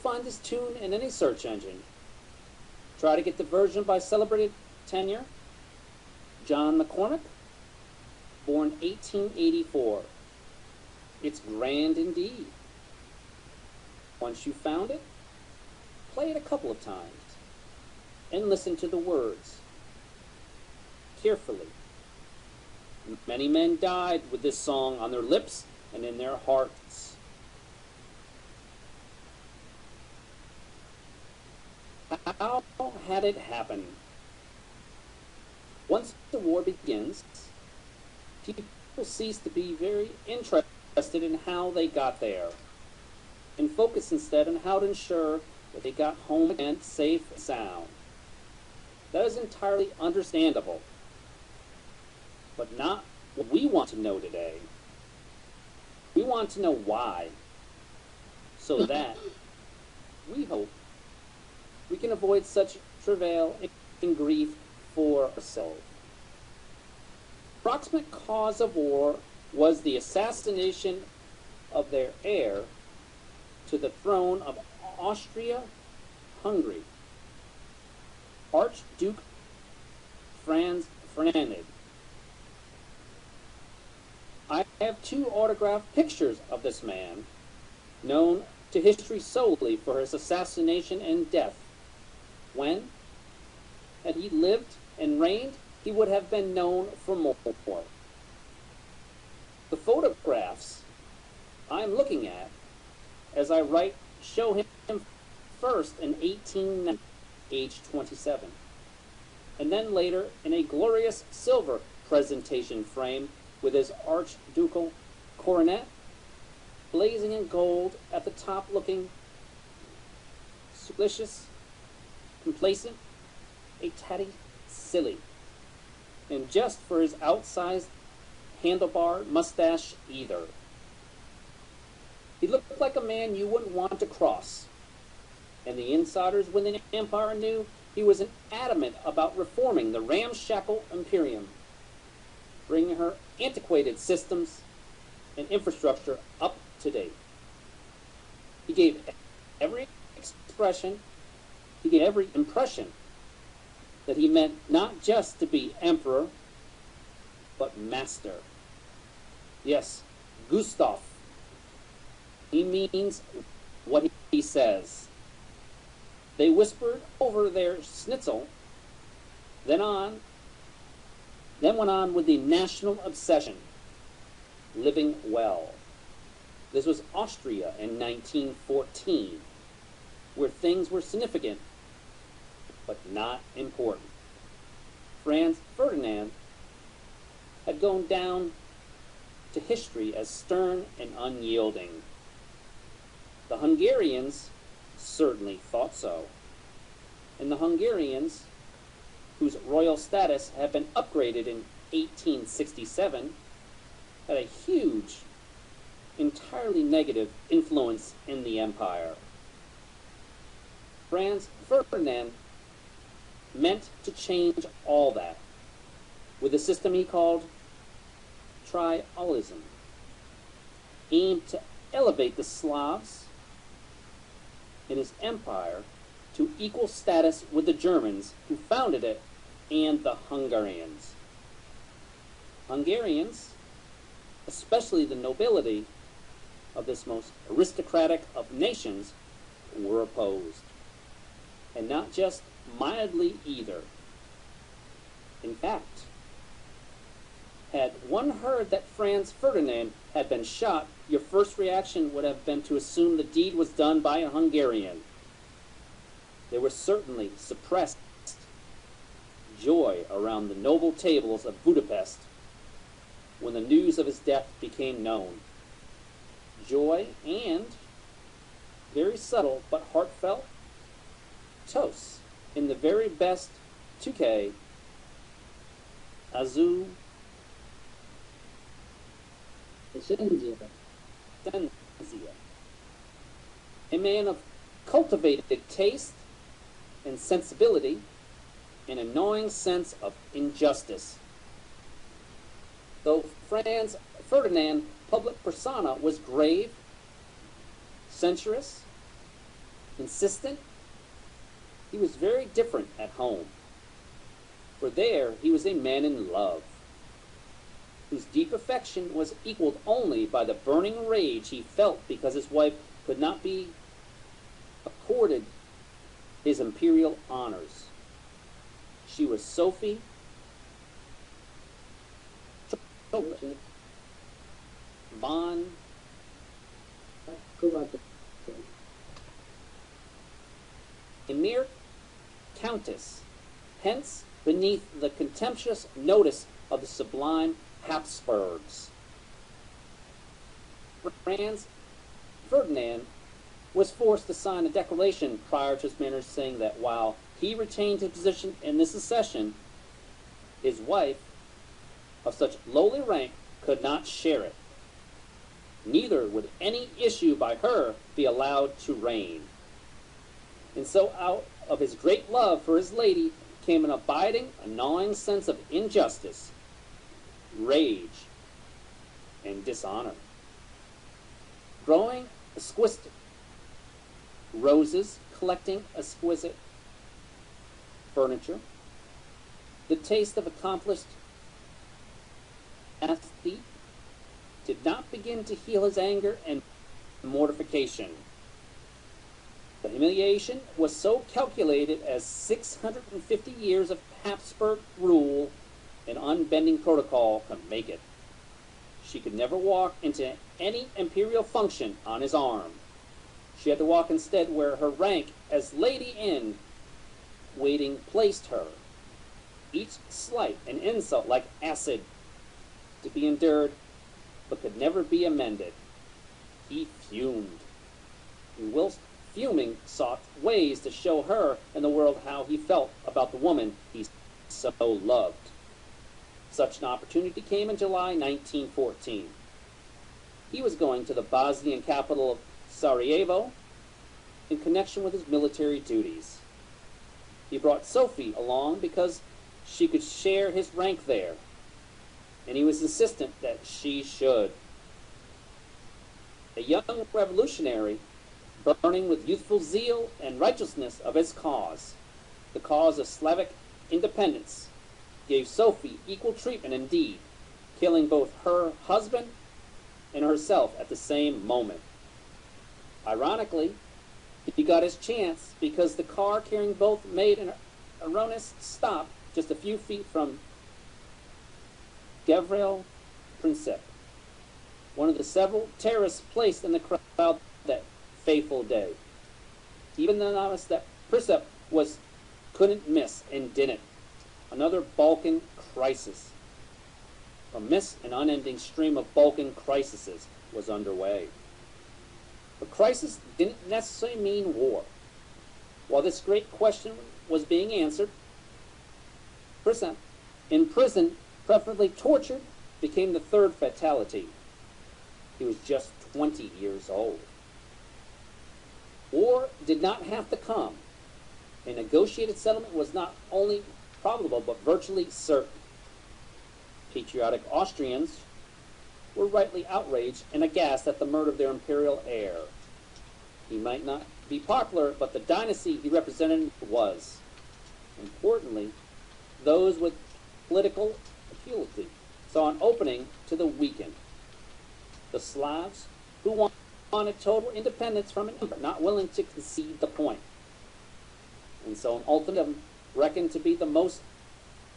find this tune in any search engine. Try to get the version by celebrated tenor John McCormick, born 1884. It's grand indeed. Once you found it, play it a couple of times and listen to the words carefully. Many men died with this song on their lips and in their hearts. How had it happened? Once the war begins, people cease to be very interested in how they got there, and focus instead on how to ensure that they got home again safe and sound. That is entirely understandable, but not what we want to know today. We want to know why, so that we hope we can avoid such travail and in grief for herself. Proximate cause of war was the assassination of their heir to the throne of Austria-Hungary, Archduke Franz Ferdinand. I have 2 autographed pictures of this man, known to history solely for his assassination and death. When, had he lived and reigned, he would have been known for more. The photographs I'm looking at, as I write, show him first in 1890, age 27, and then later in a glorious silver presentation frame with his archducal coronet, blazing in gold at the top, looking suspicious, complacent, a tatty silly. And just for his outsized handlebar mustache either. He looked like a man you wouldn't want to cross. And the insiders within the empire knew he was adamant about reforming the ramshackle imperium, bringing her antiquated systems and infrastructure up to date. He gave every impression that he meant not just to be emperor, but master. Yes, Gustav. He means what he says. They whispered over their schnitzel, then went on with the national obsession, living well. This was Austria in 1914, where things were significant, but not important. Franz Ferdinand had gone down to history as stern and unyielding. The Hungarians certainly thought so. And the Hungarians, whose royal status had been upgraded in 1867, had a huge, entirely negative influence in the empire. Franz Ferdinand meant to change all that with a system he called trialism, aimed to elevate the Slavs in his empire to equal status with the Germans who founded it and the Hungarians. Hungarians, especially the nobility of this most aristocratic of nations, were opposed. And not just mildly either. In fact, had one heard that Franz Ferdinand had been shot, your first reaction would have been to assume the deed was done by a Hungarian. There was certainly suppressed joy around the noble tables of Budapest when the news of his death became known. Joy and, very subtle but heartfelt, toasts in the very best 2K Azul Senzia. A man of cultivated taste and sensibility, and a gnawing sense of injustice. Though Franz Ferdinand public persona was grave, censorious, insistent, he was very different at home. For there he was a man in love, whose deep affection was equaled only by the burning rage he felt because his wife could not be accorded his imperial honors. She was Sophie von a mere countess, hence beneath the contemptuous notice of the sublime Habsburgs. Franz Ferdinand was forced to sign a declaration prior to his marriage saying that while he retained his position in the succession, his wife, of such lowly rank, could not share it. Neither would any issue by her be allowed to reign. And so out of his great love for his lady, came an abiding, gnawing sense of injustice, rage, and dishonor. Growing exquisite roses, collecting exquisite furniture, the taste of accomplished athlete did not begin to heal his anger and mortification. The humiliation was so calculated as 650 years of Habsburg rule and unbending protocol could make it. She could never walk into any imperial function on his arm. She had to walk instead where her rank as Lady in Waiting placed her. Each slight and insult like acid to be endured, but could never be amended. He fumed. And whilst fuming, sought ways to show her and the world how he felt about the woman he so loved. Such an opportunity came in July 1914. He was going to the Bosnian capital of Sarajevo in connection with his military duties. He brought Sophie along because she could share his rank there, and he was insistent that she should. A young revolutionary, burning with youthful zeal and righteousness of his cause, the cause of Slavic independence, gave Sophie equal treatment indeed, killing both her husband and herself at the same moment. Ironically, he got his chance because the car carrying both made an erroneous stop just a few feet from Gavril Princip, one of the several terrorists placed in the crowd that fateful day. Even the novice that Princip couldn't miss and didn't. Another Balkan crisis. A miss and unending stream of Balkan crises was underway. But crisis didn't necessarily mean war. While this great question was being answered, Princip, in prison, preferably tortured, became the third fatality. He was just 20 years old. War did not have to come. A negotiated settlement was not only probable, but virtually certain. Patriotic Austrians were rightly outraged and aghast at the murder of their imperial heir. He might not be popular, but the dynasty he represented was. Importantly, those with political acuity saw an opening to the weakened. The Slavs, who wanted total independence from an empire, not willing to concede the point. And so an ultimatum reckoned to be the most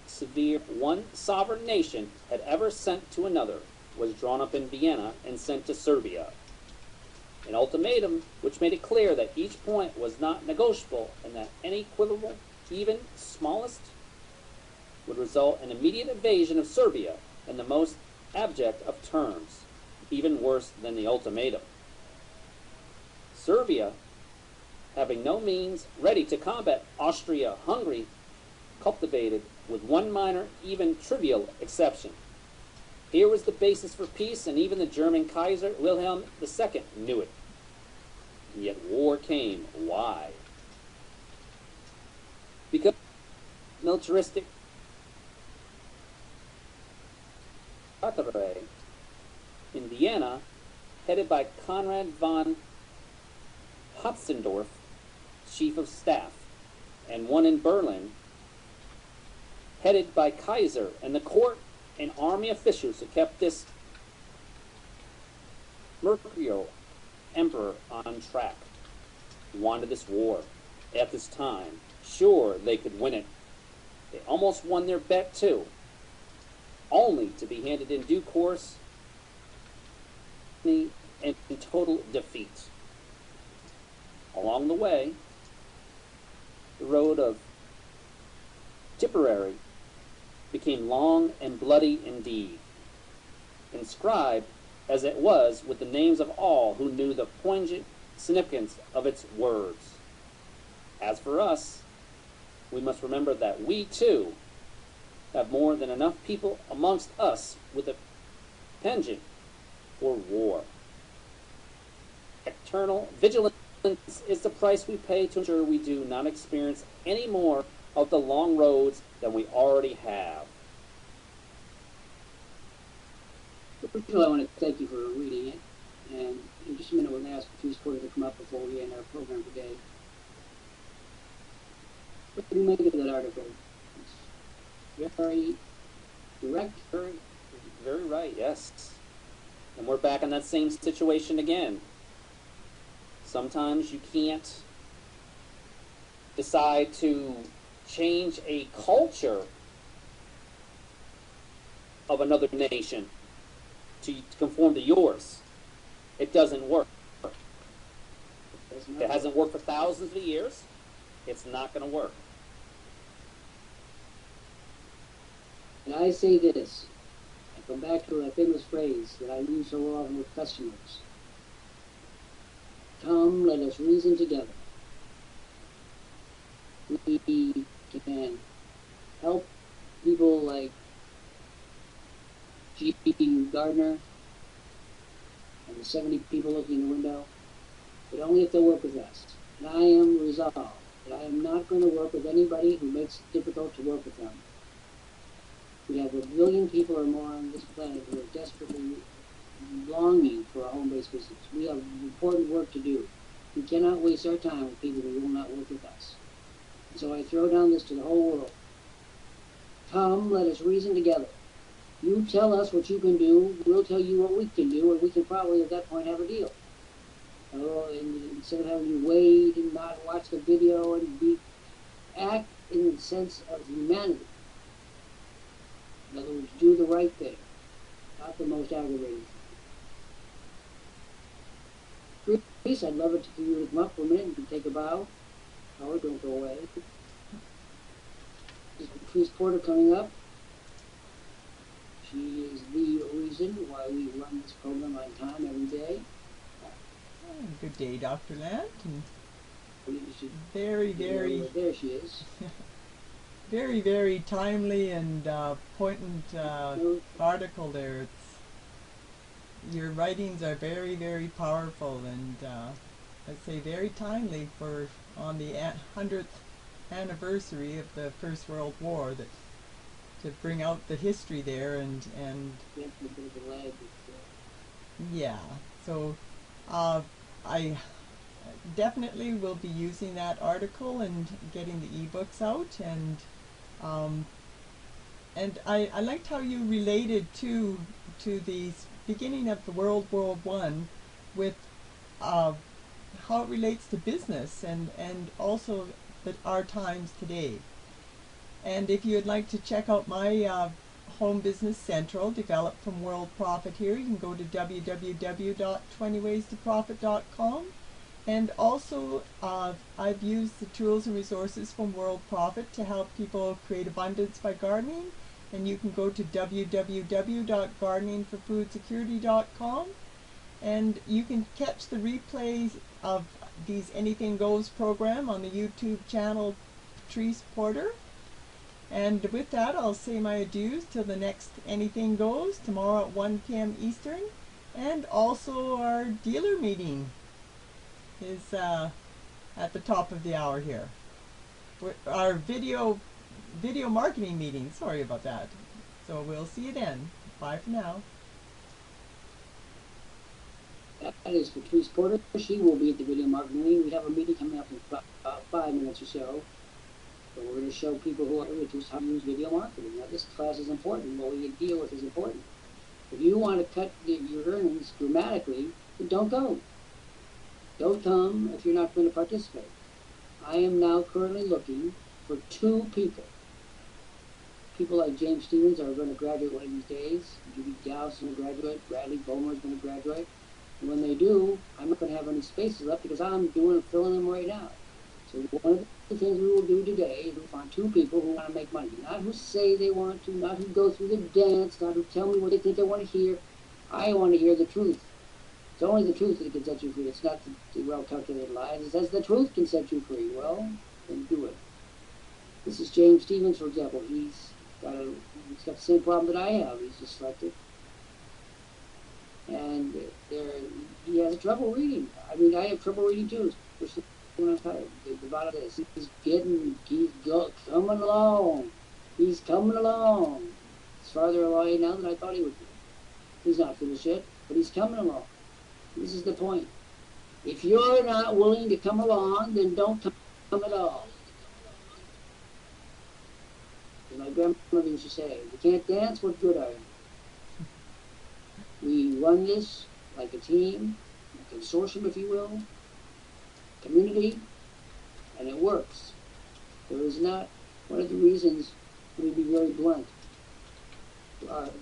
severe one sovereign nation had ever sent to another was drawn up in Vienna and sent to Serbia. An ultimatum which made it clear that each point was not negotiable and that any equivocal, even smallest, would result in immediate invasion of Serbia in the most abject of terms, even worse than the ultimatum. Serbia, having no means ready to combat Austria-Hungary, cultivated with one minor, even trivial exception. Here was the basis for peace, and even the German Kaiser Wilhelm II knew it. And yet war came. Why? Because militaristic Tipperary in Vienna, headed by Konrad von Hotzendorf, chief of staff, and one in Berlin, headed by Kaiser and the court and army officials who kept this mercurial emperor on track, wanted this war. At this time, sure, they could win it. They almost won their bet too, only to be handed in due course and in total defeat. Along the way, the road of Tipperary became long and bloody indeed, inscribed as it was with the names of all who knew the poignant significance of its words. As for us, we must remember that we too have more than enough people amongst us with a penchant for war. Eternal vigilance is the price we pay to ensure we do not experience any more of the long roads than we already have. First of all, I want to thank you for reading it. And in just a minute, we're going to ask Patrice Porter to come up before we end our program today. What do you make of that article? It's very direct. Very right, yes. And we're back in that same situation again. Sometimes you can't decide to change a culture of another nation to conform to yours. It doesn't work. It hasn't worked for thousands of years. It's not going to work. And I say this. I come back to a famous phrase that I use so often with customers. Come, let us reason together. We can help people like G.P. Gardner and the 70 people looking in the window, but only if they work with us. And I am resolved that I am not going to work with anybody who makes it difficult to work with them. We have 1 billion people or more on this planet who are desperately longing for a home-based business. We have important work to do. We cannot waste our time with people who will not work with us. And so I throw down this to the whole world. Come, let us reason together. You tell us what you can do, we'll tell you what we can do, and we can probably at that point have a deal. And instead of having you wait and not watch the video and act in the sense of humanity. In other words, do the right thing, not the most aggravating thing. Please, I'd love it for you to come up for a minute and take a bow. Howard, don't go away. Is Patrice Porter coming up? She is the reason why we run this program on time every day. Good day, Dr. Lant. And there she is. Very, very timely and poignant article there. Your writings are very, very powerful and I'd say very timely for on the 100th anniversary of the First World War, that to bring out the history there and yeah. So I definitely will be using that article and getting the ebooks out, and I liked how you related to the beginning of the World War I with how it relates to business and also our times today. And if you'd like to check out my Home Business Central developed from Worldprofit here, you can go to www.20waystoprofit.com. And also, I've used the tools and resources from Worldprofit to help people create abundance by gardening. And you can go to www.gardeningforfoodsecurity.com. And you can catch the replays of these Anything Goes program on the YouTube channel Patrice Porter. And with that, I'll say my adieus till the next Anything Goes tomorrow at 1 p.m. Eastern. And also our dealer meeting is at the top of the hour here. Our video marketing meeting, sorry about that. So we'll see you then. Bye for now. That is Patrice Porter. She will be at the video marketing meeting. We have a meeting coming up in about 5 minutes or so. So we're going to show people who are just how to use video marketing. Now, this class is important. What we deal with is important. If you want to cut your earnings dramatically, then don't go. Don't come if you're not going to participate. I am now currently looking for 2 people. People like James Stevens are going to graduate one of these days. Judy Gauss is going to graduate. Bradley Bowmer is going to graduate. And when they do, I'm not going to have any spaces left because I'm filling them right now. So one of the things we will do today is we'll find 2 people who want to make money. Not who say they want to, not who go through the dance, not who tell me what they think they want to hear. I want to hear the truth. It's only the truth that can set you free. It's not the well-calculated lies. It says the truth can set you free. Well, then do it. This is James Stevens, for example. He's got the same problem that I have. He's dyslexic. And he has trouble reading. I mean, I have trouble reading too. when I'm tired. The bottom is coming along. He's coming along. He's farther away now than I thought he would be. He's not finished yet, but he's coming along. This is the point. If you're not willing to come along, then don't come at all. As my grandmother used to say, you can't dance, what good are you? We run this like a team, a consortium, if you will, community, and it works. There is not, one of the reasons, let me be very blunt,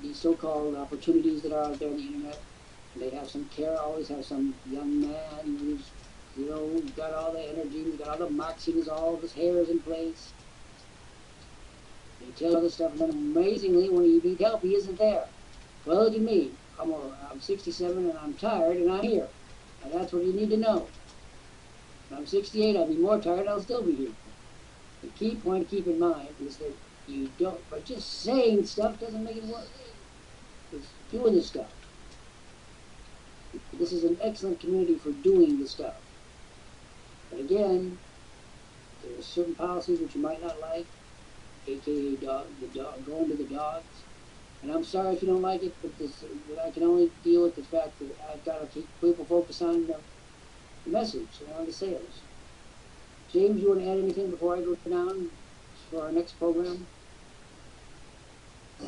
these so-called opportunities that are out there on the internet, they have some care, always have some young man who's, got all the energy, he's got all the moxie, all of his hair is in place. He tells other stuff, and then amazingly, when you need help, he isn't there. Well, look at me. I'm 67 and I'm tired and I'm here. And that's what you need to know. When I'm 68, I'll be more tired and I'll still be here. The key point to keep in mind is that you don't, but just saying stuff doesn't make it work. It's doing the stuff. This is an excellent community for doing the stuff. But again, there are certain policies which you might not like, aka going to the dogs. And I'm sorry if you don't like it, but I can only deal with the fact that I've got to keep people focused on the message and on the sales. James, you want to add anything before I go down for our next program?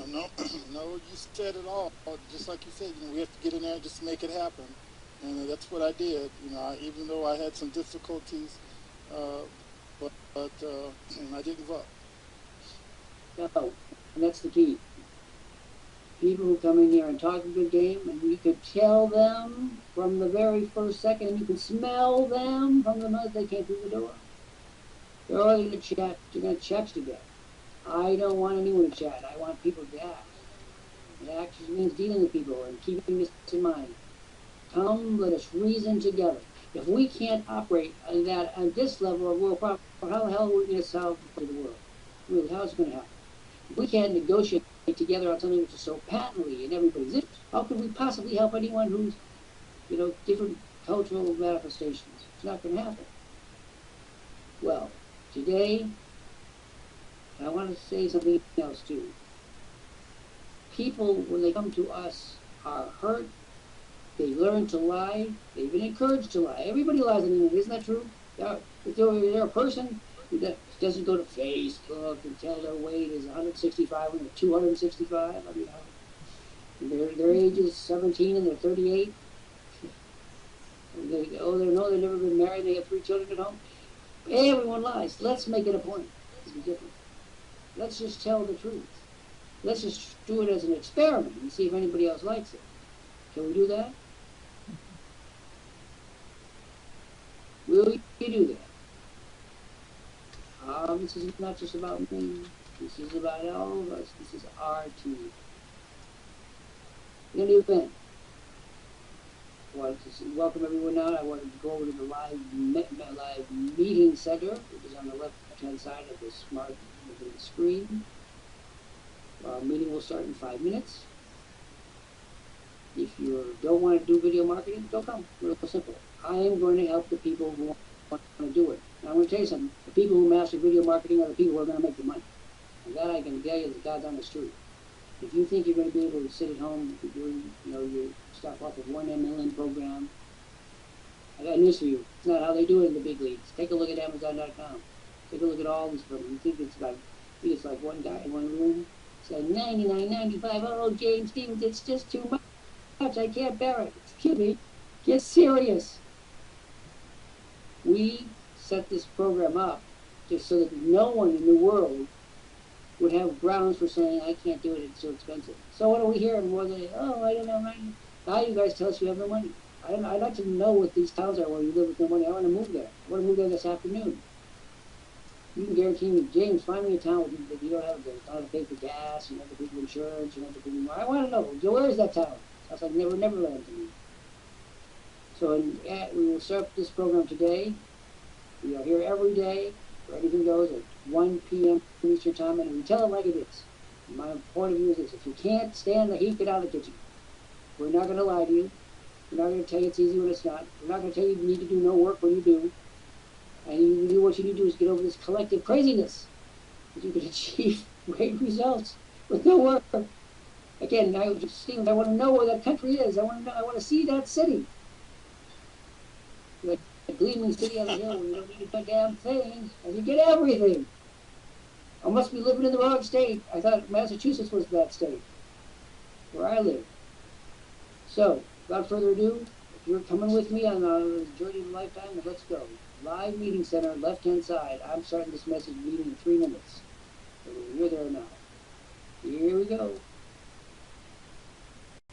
No, you said it all. Just like you said, we have to get in there just to make it happen. And that's what I did. Even though I had some difficulties, but I didn't give up. No, and that's the key. People who come in here and talk a good game, and you could tell them from the very first second, and you can smell them from the moment they came through the door. They're all going to chat. They're going to chat together. I don't want anyone to chat. I want people to act. And act means dealing with people and keeping this in mind. Come, let us reason together. If we can't operate on this level of world problem, how the hell are we going to solve the world? Really, how's it going to happen? If we can't negotiate together on something which is so patently in everybody's interest, how could we possibly help anyone who's, different cultural manifestations? It's not going to happen. Well, today, I want to say something else too. People, when they come to us, are hurt. They learn to lie. They've been encouraged to lie. Everybody lies on the internet, isn't that true? If they're a person who doesn't go to Facebook and tell their weight is 165 and they're 265. Their age is 17 and they're 38. They've never been married. They have 3 children at home. Everyone lies. Let's make it a point to be different. Let's just tell the truth. Let's just do it as an experiment and see if anybody else likes it. Can we do that? Will you do that? This is not just about me. This is about all of us. This is our team. In the event, I wanted to welcome everyone out. I wanted to go over to the live meeting center, which is on the left-hand side of the screen. Our meeting will start in 5 minutes. If you don't want to do video marketing, don't come. Real simple. I am going to help the people who want to do it. And I'm going to tell you something. The people who master video marketing are the people who are going to make the money. And that I can tell you, the God's honest truth. If you think you're going to be able to sit at home doing, your stuff off of one MLM program, I got news for you. It's not how they do it in the big leagues. Take a look at Amazon.com. Take a look at all these programs. You think it's like one guy in one room saying $99.95. Oh, James Stevens, it's just too much. I can't bear it. Excuse me. Get serious. We set this program up just so that no one in the world would have grounds for saying, I can't do it, it's so expensive. So what do we hear more than, I don't have money. Now you guys tell us you have no money. I'd like to know what these towns are where you live with no money. I want to move there. I want to move there this afternoon. You can guarantee me, James, find me a town that you don't have to pay for gas, you don't have to pay for insurance, you don't have to pay for, I want to know, where is that town? Sounds like Neverland to me. So we will start this program today. We are here every day, where anything goes, at 1 p.m. Eastern Time, and we tell it like it is. My point of view is this: if you can't stand the heat, get out of the kitchen. We're not going to lie to you. We're not going to tell you it's easy when it's not. We're not going to tell you you need to do no work when you do. And what you need to do is get over this collective craziness. That you can achieve great results with no work. Again, I want to know where that country is. I want to see that city. Like a gleaming city on the hill where you don't need a damn thing, and you get everything. I must be living in the wrong state. I thought Massachusetts was that state where I live. So, without further ado, if you're coming with me on the journey of a lifetime, let's go. Live meeting center, left-hand side. I'm starting this message meeting in 3 minutes. So you're there now. Here we go.